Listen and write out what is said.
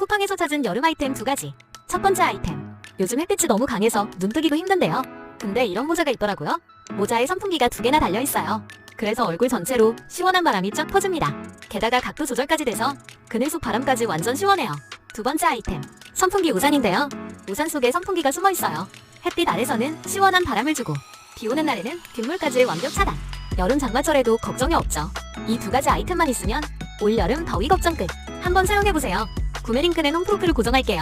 쿠팡에서 찾은 여름 아이템 2가지. 첫 번째 아이템. 요즘 햇빛이 너무 강해서 눈 뜨기도 힘든데요. 근데 이런 모자가 있더라고요. 모자에 선풍기가 2개나 달려있어요. 그래서 얼굴 전체로 시원한 바람이 쫙 퍼집니다. 게다가 각도 조절까지 돼서 그늘 속 바람까지 완전 시원해요. 두 번째 아이템. 선풍기 우산인데요. 우산 속에 선풍기가 숨어있어요. 햇빛 아래서는 시원한 바람을 주고 비 오는 날에는 빗물까지 완벽 차단. 여름 장마철에도 걱정이 없죠. 이 2가지 아이템만 있으면 올 여름 더위 걱정 끝. 한번 사용해보세요. 구매 링크는 홈프로필을 고정할게요.